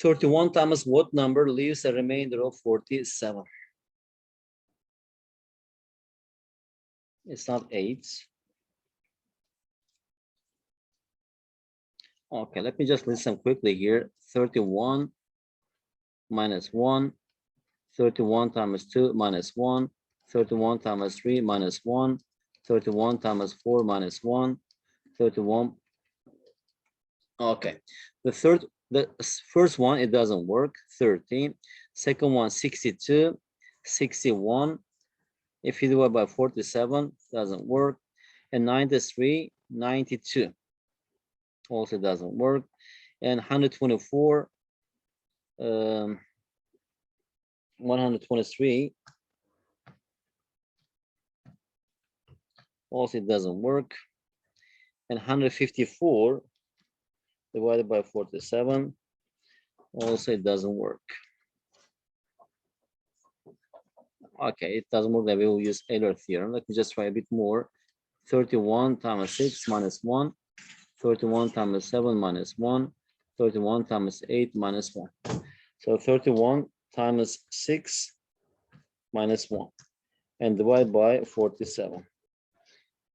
31 times what number leaves a remainder of 47? It's not 8. Okay, let me just listen quickly here. 31 minus 1, 31 times 2 minus 1, 31 times 3 minus 1, 31 times 4 minus 1, 31. Okay, the first one, it doesn't work, 13. Second one, 62, 61. If you divide by 47, doesn't work. And 93, 92. Also doesn't work. And 124, 123. Also it doesn't work. And 154 divided by 47. Also it doesn't work. Okay, it doesn't work. That we will use Euler theorem. Let me just try a bit more. 31 times 6 minus 1. 31 times 7 minus 1. 31 times 8 minus 1. So 31 times 6 minus 1. And divide by 47.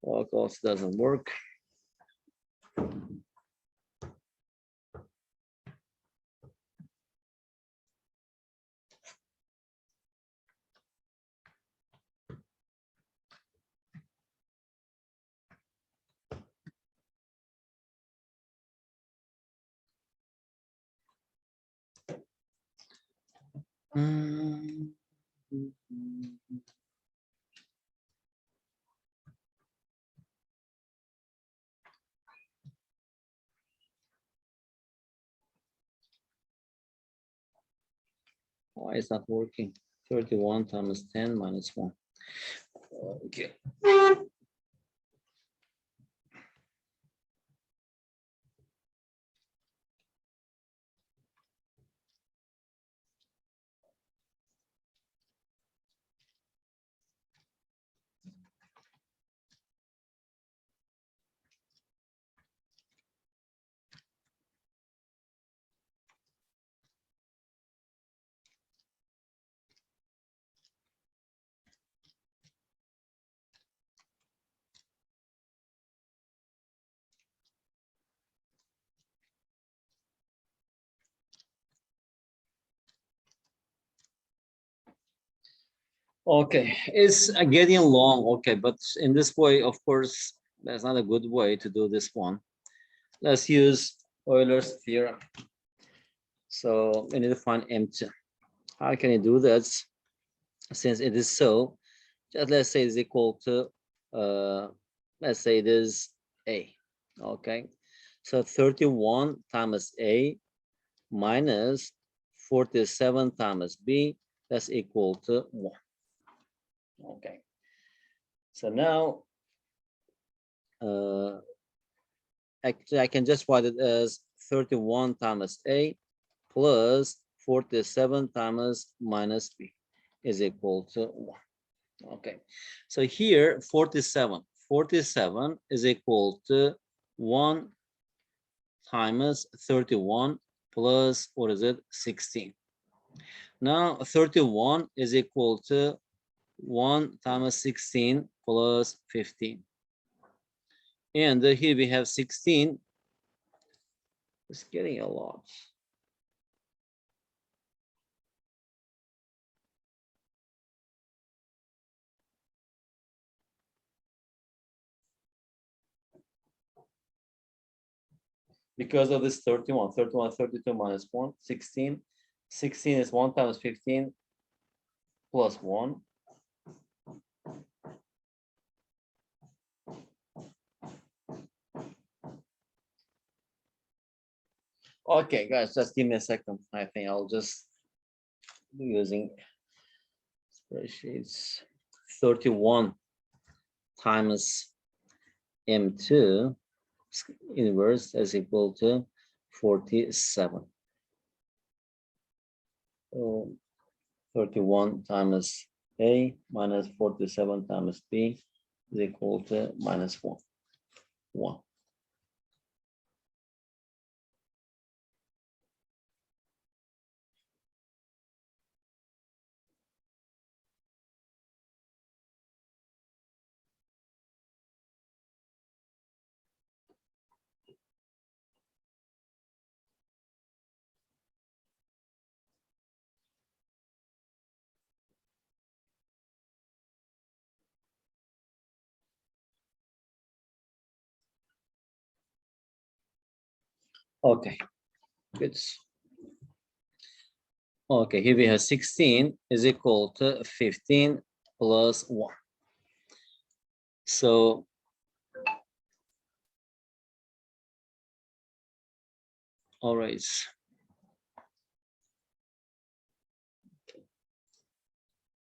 Well, of course, doesn't work. Why is not working? 31 times 10 minus 1. Okay. Okay, it's getting long. Okay, but in this way, of course, that's not a good way to do this one. Let's use Euler's theorem. So we need to find M2. How can you do that? Since it is so, just let's say it's equal to, let's say it is A. Okay, So 31 times A minus 47 times B, that's equal to 1. Okay. So now, actually, I can just write it as 31 times A plus 47 times minus B is equal to 1. Okay. So here, 47 is equal to 1 times 31 plus, what is it, 16. Now 31 is equal to 1 times 16 plus 15. And here we have 16. It's getting a lot. Because of this 31, 32 minus 1, 16. 16 is 1 times 15 plus 1. Okay, guys, just give me a second. I think I'll just be using spreadsheets. 31 times M2 inverse is equal to 47. So 31 times A minus 47 times B is equal to minus 1. 1. Okay, good. Okay, here we have 16 is equal to 15 plus 1. So all right.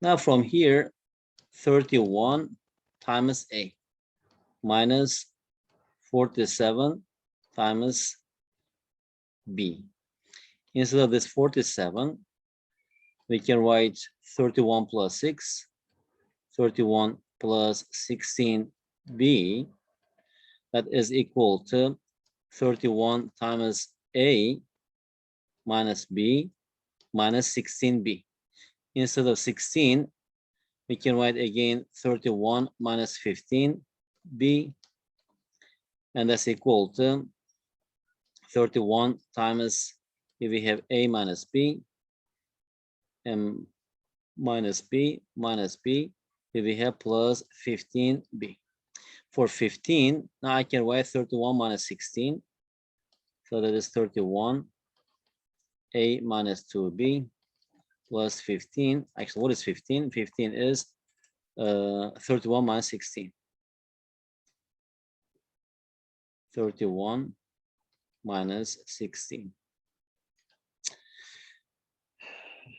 Now from here, 31 times A minus 47 times B. Instead of this 47, we can write 31 plus 6, 31 plus 16B, that is equal to 31 times A minus B minus 16B. Instead of 16, we can write again 31 minus 15B, and that's equal to 31 times, if we have A minus B, and minus B, if we have plus 15B. For 15, now I can write 31 minus 16. So that is 31 A minus 2B plus 15. Actually, what is 15? 15 is 31 minus 16. 31 minus 16.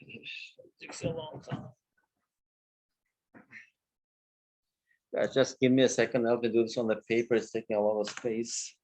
It takes a long time. Guys, just give me a second. I'll do this on the paper. It's taking a lot of space.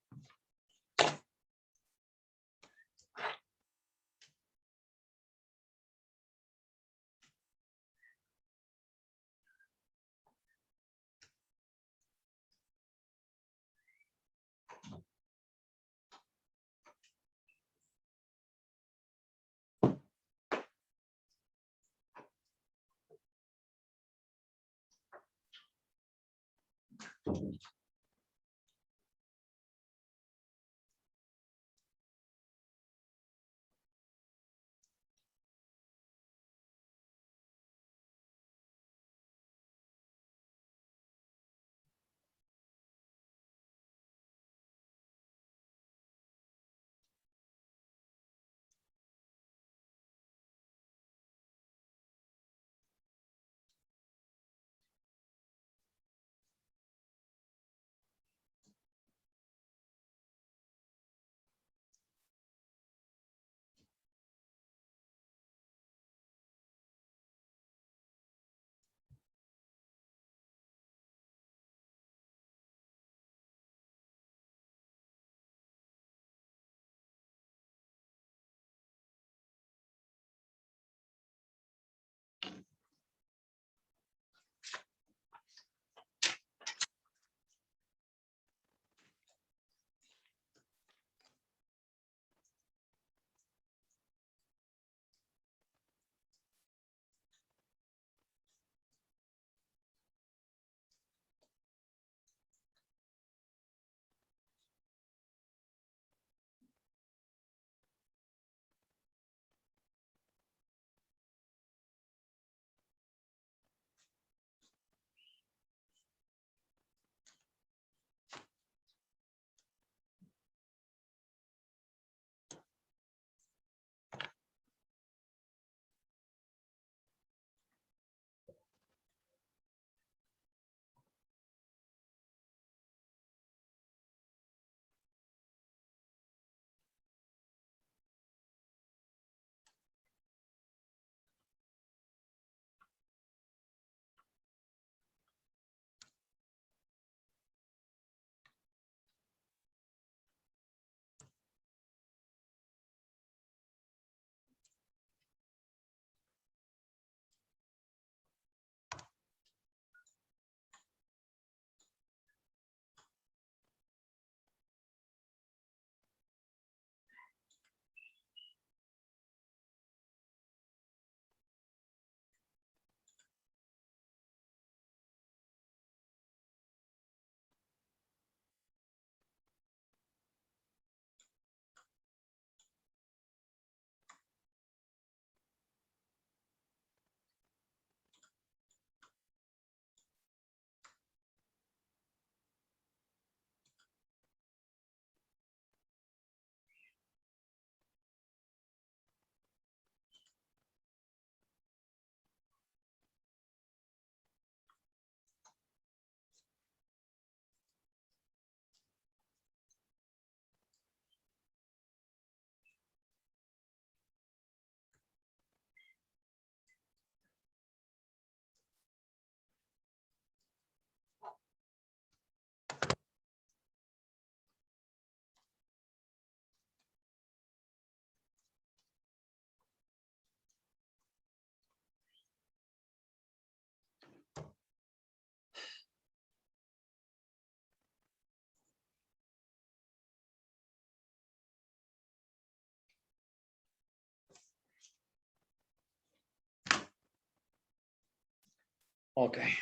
Okay.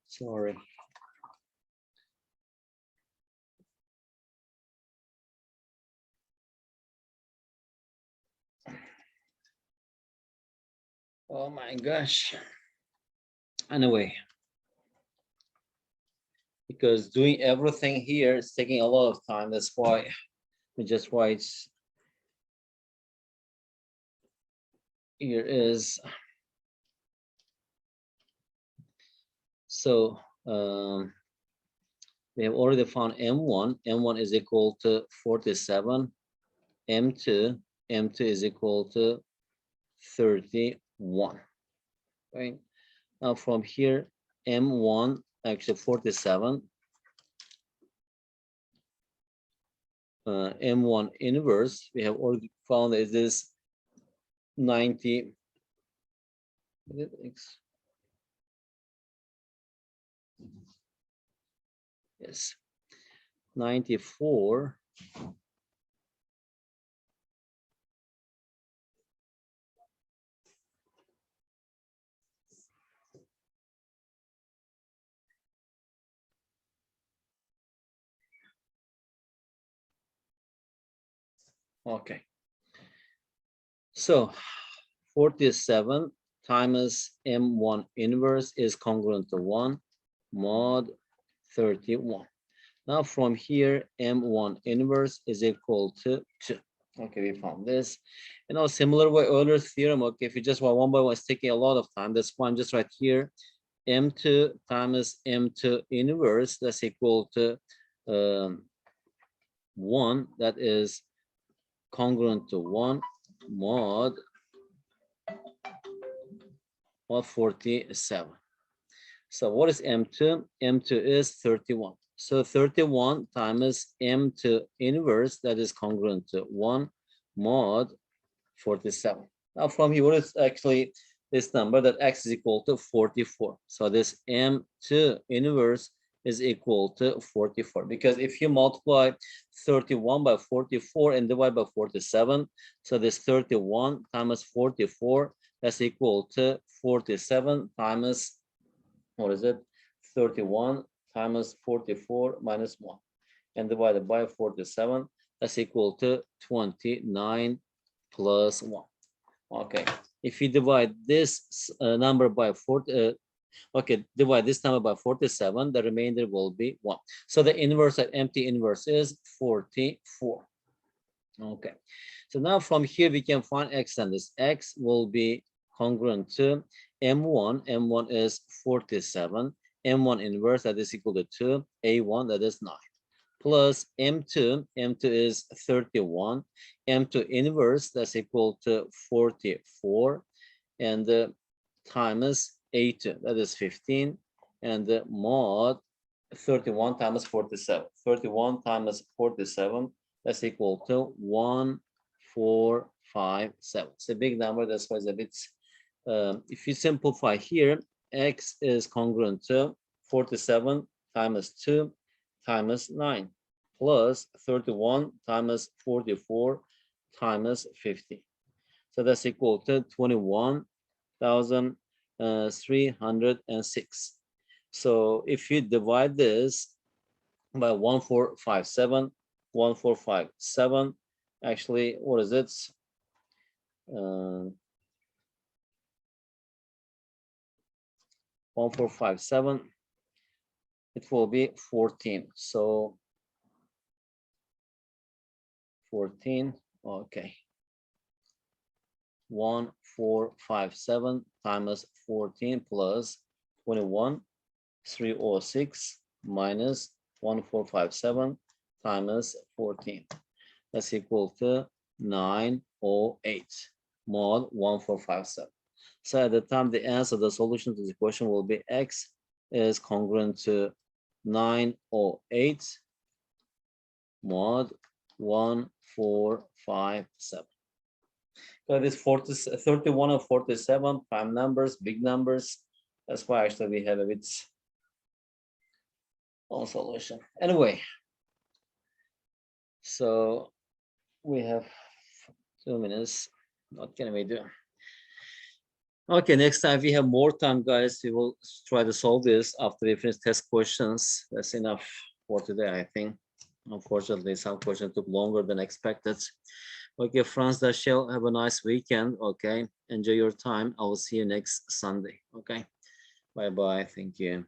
Sorry. Oh my gosh. Anyway, because doing everything here is taking a lot of time. That's why we just write here is so we have already found M1. M1 is equal to 47. M2 is equal to 31. Right now from here, M1 actually 47. M1 inverse we have already found is this 90. Yes, 94. Okay, so 47 times M1 inverse is congruent to 1 mod 31. Now from here, M1 inverse is equal to 2. Okay, we found this. And now similar way earlier theorem, okay, if you just want one by one, it's taking a lot of time. That's why I'm just right here. M2 times M2 inverse, that's equal to 1. That is congruent to 1 mod 47. So what is M2? M2 is 31. So 31 times M2 inverse, that is congruent to 1 mod 47. Now from here, what is actually this number that x is equal to 44? So this M2 inverse is equal to 44, because if you multiply 31 by 44 and divide by 47, so this 31 times 44, that's equal to 47 times, what is it? 31 times 44 minus 1 and divided by 47, that's equal to 29 plus 1. Okay, if you divide this number by 40, okay, divide this number by 47, the remainder will be 1. So the inverse of empty inverse is 44. Okay, so now from here we can find x, and this x will be congruent to M1. M1 is 47. M1 inverse, that is equal to 2. A1, that is 9. Plus M2. M2 is 31. M2 inverse, that's equal to 44. And times A2, that is 15. And the mod 31 times 47. 31 times 47, that's equal to 1457. It's a big number, that's why it's a bit, if you simplify here, x is congruent to 47 times 2 times 9 plus 31 times 44 times 50. So that's equal to 21,306. So if you divide this by 1457, 1457, actually, what is it? 1457, it will be 14. So 14, okay. 1457 times 14 plus 21, 306 minus 1457 times 14. That's equal to 908 mod 1457. So at the time, the answer, the solution to the question will be x is congruent to 908 mod 1457. So this 31 and 47 prime numbers, big numbers. That's why actually we have a bit on solution. Anyway, so we have 2 minutes. What can we do? Okay, next time we have more time, guys, we will try to solve this after we finish test questions. That's enough for today, I think. Unfortunately, some questions took longer than expected. Okay, Franz Dashel, have a nice weekend. Okay, enjoy your time. I will see you next Sunday. Okay, bye bye. Thank you.